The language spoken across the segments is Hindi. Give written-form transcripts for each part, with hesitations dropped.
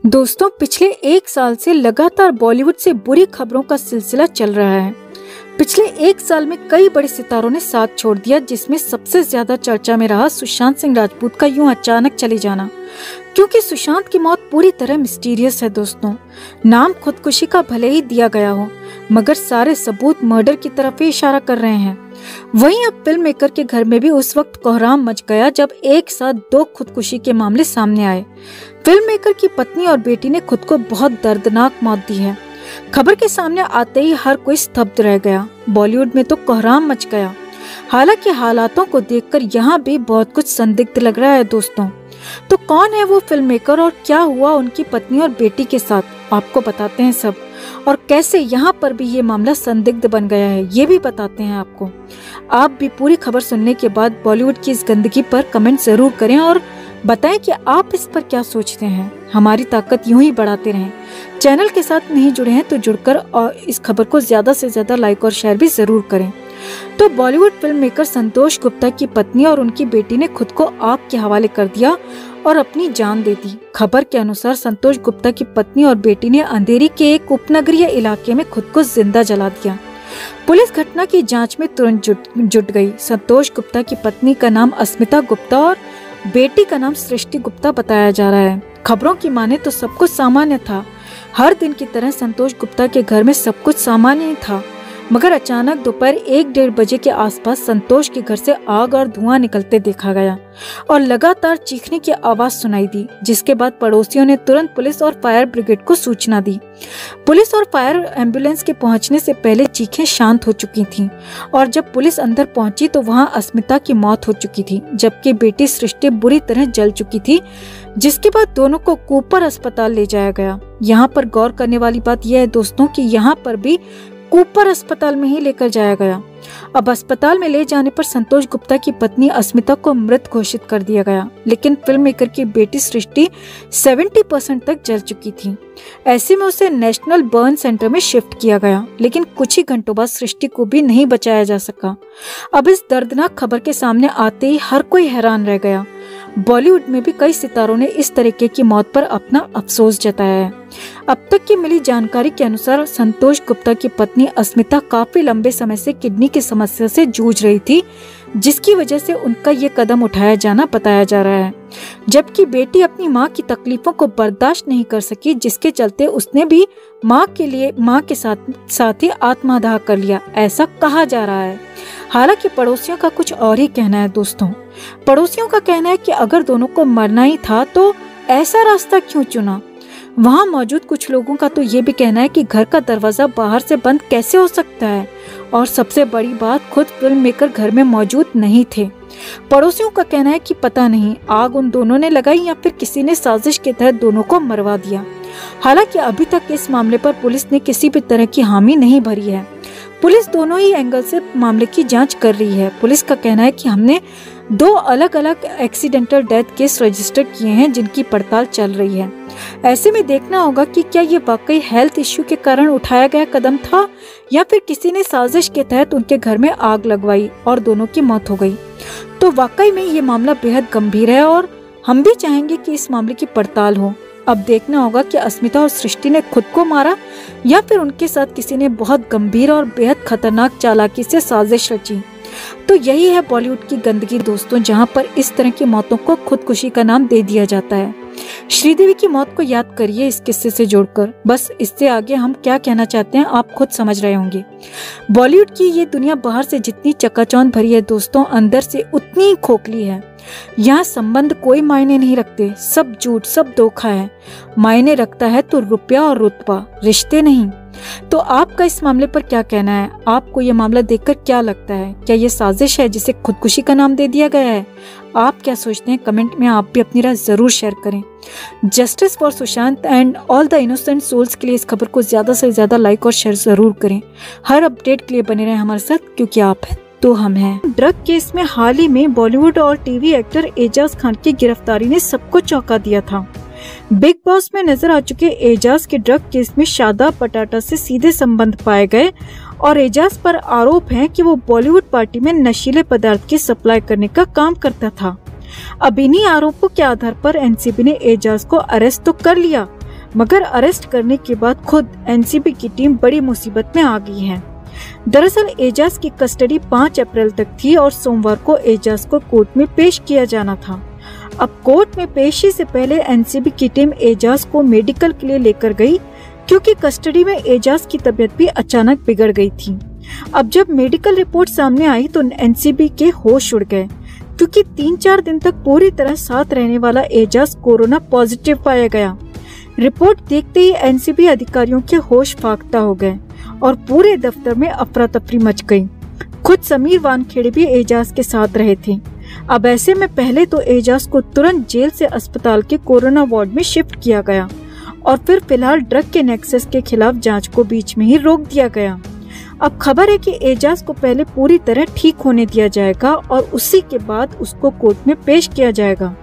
दोस्तों, पिछले एक साल से लगातार बॉलीवुड से बुरी खबरों का सिलसिला चल रहा है। पिछले एक साल में कई बड़े सितारों ने साथ छोड़ दिया, जिसमें सबसे ज्यादा चर्चा में रहा सुशांत सिंह राजपूत का यूं अचानक चले जाना। क्योंकि सुशांत की मौत पूरी तरह मिस्टीरियस है दोस्तों। नाम खुदकुशी का भले ही दिया गया हो, मगर सारे सबूत मर्डर की तरफ ही इशारा कर रहे हैं। वहीं अब फिल्म मेकर के घर में भी उस वक्त कोहराम मच गया जब एक साथ दो खुदकुशी के मामले सामने आए। फिल्म मेकर की पत्नी और बेटी ने खुद को बहुत दर्दनाक मौत दी है। खबर के सामने आते ही हर कोई स्तब्ध रह गया। बॉलीवुड में तो कोहराम मच गया। हालांकि हालातों को देखकर यहाँ भी बहुत कुछ संदिग्ध लग रहा है दोस्तों। तो कौन है वो फिल्म मेकर और क्या हुआ उनकी पत्नी और बेटी के साथ, आपको बताते हैं सब। और कैसे यहाँ पर भी ये मामला संदिग्ध बन गया है, ये भी बताते हैं आपको। आप भी पूरी खबर सुनने के बाद बॉलीवुड की इस गंदगी पर कमेंट जरूर करें और बताएं कि आप इस पर क्या सोचते हैं। हमारी ताकत यूं ही बढ़ाते रहें। चैनल के साथ नहीं जुड़े हैं तो जुड़कर और इस खबर को ज्यादा से ज्यादा लाइक और शेयर भी जरूर करें। तो बॉलीवुड फिल्म मेकर संतोष गुप्ता की पत्नी और उनकी बेटी ने खुद को आग के हवाले कर दिया और अपनी जान दे दी। खबर के अनुसार संतोष गुप्ता की पत्नी और बेटी ने अंधेरी के एक उपनगरीय इलाके में खुद को जिंदा जला दिया। पुलिस घटना की जांच में तुरंत जुट गई। संतोष गुप्ता की पत्नी का नाम अस्मिता गुप्ता और बेटी का नाम सृष्टि गुप्ता बताया जा रहा है। खबरों की माने तो सब कुछ सामान्य था। हर दिन की तरह संतोष गुप्ता के घर में सब कुछ सामान्य ही था, मगर अचानक दोपहर 1-1:30 बजे के आसपास संतोष के घर से आग और धुआं निकलते देखा गया और लगातार चीखने की आवाज सुनाई दी, जिसके बाद पड़ोसियों ने तुरंत पुलिस और फायर ब्रिगेड को सूचना दी। पुलिस और फायर एम्बुलेंस के पहुंचने से पहले चीखें शांत हो चुकी थीं और जब पुलिस अंदर पहुंची तो वहां अस्मिता की मौत हो चुकी थी, जबकि बेटी सृष्टि बुरी तरह जल चुकी थी, जिसके बाद दोनों को कूपर अस्पताल ले जाया गया। यहाँ पर गौर करने वाली बात यह है दोस्तों कि यहाँ पर भी कूपर अस्पताल में ही लेकर जाया गया। अब अस्पताल में ले जाने पर संतोष गुप्ता की पत्नी अस्मिता को मृत घोषित कर दिया गया, लेकिन फिल्म मेकर की बेटी सृष्टि 70% तक जल चुकी थी। ऐसे में उसे नेशनल बर्न सेंटर में शिफ्ट किया गया, लेकिन कुछ ही घंटों बाद सृष्टि को भी नहीं बचाया जा सका। अब इस दर्दनाक खबर के सामने आते ही हर कोई हैरान रह गया। बॉलीवुड में भी कई सितारों ने इस तरीके की मौत पर अपना अफसोस जताया है। अब तक की मिली जानकारी के अनुसार संतोष गुप्ता की पत्नी अस्मिता काफी लंबे समय से किडनी की समस्या से जूझ रही थी, जिसकी वजह से उनका ये कदम उठाया जाना बताया जा रहा है। जबकि बेटी अपनी मां की तकलीफों को बर्दाश्त नहीं कर सकी, जिसके चलते उसने भी मां के साथ ही आत्मदाह कर लिया, ऐसा कहा जा रहा है। हालांकि पड़ोसियों का कुछ और ही कहना है दोस्तों। पड़ोसियों का कहना है कि अगर दोनों को मरना ही था तो ऐसा रास्ता क्यों चुना। वहां मौजूद कुछ लोगों का तो ये भी कहना है कि घर का दरवाजा बाहर से बंद कैसे हो सकता है, और सबसे बड़ी बात, खुद फिल्म मेकर घर में मौजूद नहीं थे। पड़ोसियों का कहना है कि पता नहीं आग उन दोनों ने लगाई या फिर किसी ने साजिश के तहत दोनों को मरवा दिया। हालांकि अभी तक इस मामले पर पुलिस ने किसी भी तरह की हामी नहीं भरी है। पुलिस दोनों ही एंगल से मामले की जांच कर रही है। पुलिस का कहना है कि हमने 2 अलग-अलग एक्सीडेंटल डेथ केस रजिस्टर किए हैं, जिनकी पड़ताल चल रही है। ऐसे में देखना होगा कि क्या ये वाकई हेल्थ इश्यू के कारण उठाया गया कदम था या फिर किसी ने साजिश के तहत उनके घर में आग लगवाई और दोनों की मौत हो गई। तो वाकई में ये मामला बेहद गंभीर है और हम भी चाहेंगे कि इस मामले की पड़ताल हो। अब देखना होगा कि अस्मिता और सृष्टि ने खुद को मारा या फिर उनके साथ किसी ने बहुत गंभीर और बेहद खतरनाक चालाकी से साजिश रची। तो यही है बॉलीवुड की गंदगी दोस्तों, जहां पर इस तरह की मौतों को खुदकुशी का नाम दे दिया जाता है। श्रीदेवी की मौत को याद करिए इस किस्से से जोड़कर। बस इससे आगे हम क्या कहना चाहते हैं आप खुद समझ रहे होंगे। बॉलीवुड की ये दुनिया बाहर से जितनी चकाचौंध भरी है दोस्तों, अंदर से उतनी ही खोखली है। यहाँ संबंध कोई मायने नहीं रखते, सब झूठ, सब धोखा है। मायने रखता है तो रुपया और रुतबा, रिश्ते नहीं। तो आपका इस मामले पर क्या कहना है? आपको ये मामला देखकर क्या लगता है? क्या ये साजिश है जिसे खुदकुशी का नाम दे दिया गया है? आप क्या सोचते हैं? कमेंट में आप भी अपनी राय जरूर शेयर करें। Justice for Sushant and all the innocent souls के लिए इस खबर को ज्यादा से ज्यादा लाइक और शेयर जरूर करें। हर अपडेट के लिए बने रहें हमारे साथ, क्योंकि आप हैं तो हम हैं। ड्रग केस में हाल ही में बॉलीवुड और टीवी एक्टर एजाज खान की गिरफ्तारी ने सबको चौंका दिया था। बिग बॉस में नजर आ चुके एजाज के ड्रग केस में शादाब बटाटा से सीधे संबंध पाए गए और एजाज पर आरोप है कि वो बॉलीवुड पार्टी में नशीले पदार्थ की सप्लाई करने का काम करता था। अब इन्हीं आरोपों के आधार पर एनसीबी ने एजाज को अरेस्ट तो कर लिया, मगर अरेस्ट करने के बाद खुद एनसीबी की टीम बड़ी मुसीबत में आ गई है। दरअसल एजाज की कस्टडी 5 अप्रैल तक थी और सोमवार को एजाज को कोर्ट में पेश किया जाना था। अब कोर्ट में पेशी से पहले एनसीबी की टीम एजाज को मेडिकल के लिए लेकर गई, क्योंकि कस्टडी में एजाज की तबीयत भी अचानक बिगड़ गई थी। अब जब मेडिकल रिपोर्ट सामने आई तो एनसीबी के होश उड़ गए, क्योंकि 3-4 दिन तक पूरी तरह साथ रहने वाला एजाज कोरोना पॉजिटिव पाया गया। रिपोर्ट देखते ही एनसीबी अधिकारियों के होश फाख्ता हो गए और पूरे दफ्तर में अफरा तफरी मच गई। खुद समीर वानखेड़े भी एजाज के साथ रहे थे। अब ऐसे में पहले तो एजाज को तुरंत जेल से अस्पताल के कोरोना वार्ड में शिफ्ट किया गया और फिर फिलहाल ड्रग के नेक्सस के खिलाफ जांच को बीच में ही रोक दिया गया। अब खबर है कि एजाज को पहले पूरी तरह ठीक होने दिया जाएगा और उसी के बाद उसको कोर्ट में पेश किया जाएगा।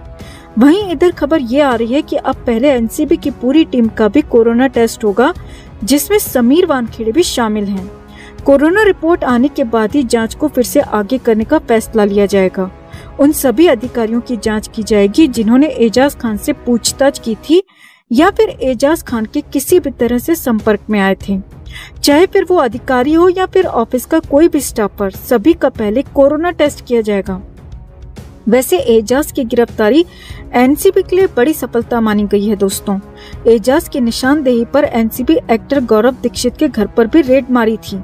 वहीं इधर खबर ये आ रही है कि अब पहले एनसीबी की पूरी टीम का भी कोरोना टेस्ट होगा, जिसमें समीर वानखेड़े भी शामिल हैं। कोरोना रिपोर्ट आने के बाद ही जांच को फिर से आगे करने का फैसला लिया जाएगा। उन सभी अधिकारियों की जांच की जाएगी जिन्होंने एजाज खान से पूछताछ की थी या फिर एजाज खान के किसी भी तरह से संपर्क में आए थे, चाहे फिर वो अधिकारी हो या फिर ऑफिस का कोई भी स्टाफर, सभी का पहले कोरोना टेस्ट किया जाएगा। वैसे एजाज की गिरफ्तारी एनसीबी के लिए बड़ी सफलता मानी गई है दोस्तों। एजाज की निशानदेही पर एनसीबी एक्टर गौरव दीक्षित के घर पर भी रेड मारी थी,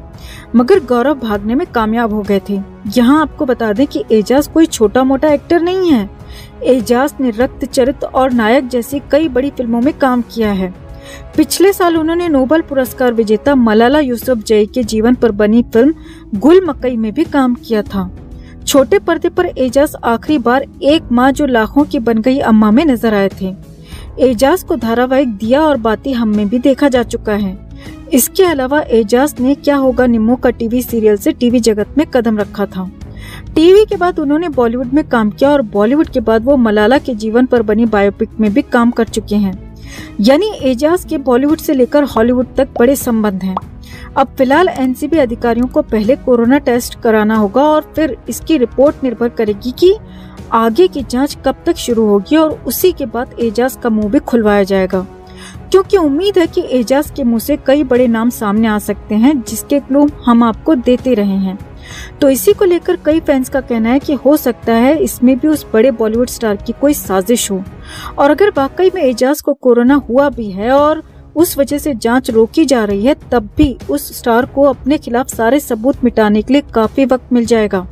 मगर गौरव भागने में कामयाब हो गए थे। यहाँ आपको बता दें कि एजाज कोई छोटा मोटा एक्टर नहीं है। एजाज ने रक्त चरित्र और नायक जैसी कई बड़ी फिल्मों में काम किया है। पिछले साल उन्होंने नोबेल पुरस्कार विजेता मलाला यूसुफजई के जीवन पर बनी फिल्म गुल मकई में भी काम किया था। छोटे पर्दे पर एजाज आखिरी बार एक माँ जो लाखों की बन गई अम्मा में नजर आए थे। एजाज को धारावाहिक दिया और बाती हम में भी देखा जा चुका है। इसके अलावा एजाज ने क्या होगा निम्मो का टीवी सीरियल से टीवी जगत में कदम रखा था। टीवी के बाद उन्होंने बॉलीवुड में काम किया और बॉलीवुड के बाद वो मलाला के जीवन पर बनी बायोपिक में भी काम कर चुके हैं। यानी एजाज के बॉलीवुड से लेकर हॉलीवुड तक बड़े संबंध हैं। अब फिलहाल एनसीबी अधिकारियों को पहले कोरोना टेस्ट कराना होगा और फिर इसकी रिपोर्ट निर्भर करेगी कि आगे की जांच कब तक शुरू होगी और उसी के बाद एजाज का मुंह भी खुलवाया जाएगा, क्योंकि उम्मीद है कि एजाज के मुंह से कई बड़े नाम सामने आ सकते हैं, जिसके क्लू हम आपको देते रहे हैं। तो इसी को लेकर कई फैंस का कहना है कि हो सकता है इसमें भी उस बड़े बॉलीवुड स्टार की कोई साजिश हो, और अगर वाकई में एजाज को कोरोना हुआ भी है और उस वजह से जांच रोकी जा रही है, तब भी उस स्टार को अपने खिलाफ सारे सबूत मिटाने के लिए काफी वक्त मिल जाएगा।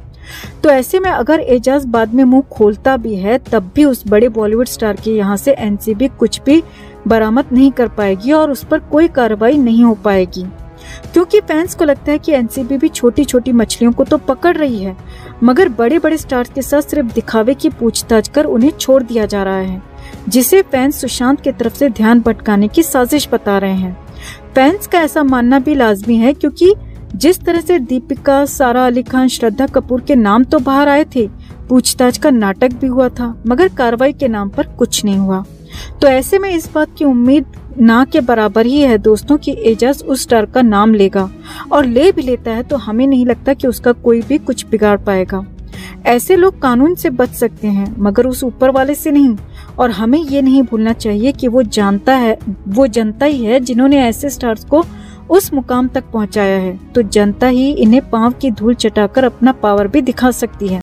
तो ऐसे में अगर एजाज बाद में मुंह खोलता भी है, तब भी उस बड़े बॉलीवुड स्टार के यहाँ से एनसीबी कुछ भी बरामद नहीं कर पाएगी और उस पर कोई कार्रवाई नहीं हो पाएगी, क्योंकि फैंस को लगता है कि एनसीबी भी छोटी छोटी मछलियों को तो पकड़ रही है, मगर बड़े बड़े स्टार्स के साथ सिर्फ दिखावे की पूछताछ कर उन्हें छोड़ दिया जा रहा है, जिसे फैंस सुशांत की तरफ से ध्यान भटकाने की साजिश बता रहे हैं। फैंस का ऐसा मानना भी लाजमी है, क्योंकि जिस तरह से दीपिका, सारा अली खान, श्रद्धा कपूर के नाम तो बाहर आए थे, पूछताछ का नाटक भी हुआ था, मगर कार्रवाई के नाम पर कुछ नहीं हुआ। तो ऐसे में इस बात की उम्मीद ना के बराबर ही है दोस्तों कि एजाज उस स्टार का नाम लेगा, और ले भी लेता है तो हमें नहीं लगता कि उसका कोई भी कुछ बिगाड़ पाएगा। ऐसे लोग कानून से बच सकते हैं, मगर उस ऊपर वाले से नहीं। और हमें ये नहीं भूलना चाहिए कि वो जनता ही है जिन्होंने ऐसे स्टार्स को उस मुकाम तक पहुंचाया है। तो जनता ही इन्हें पांव की धूल चटाकर अपना पावर भी दिखा सकती है।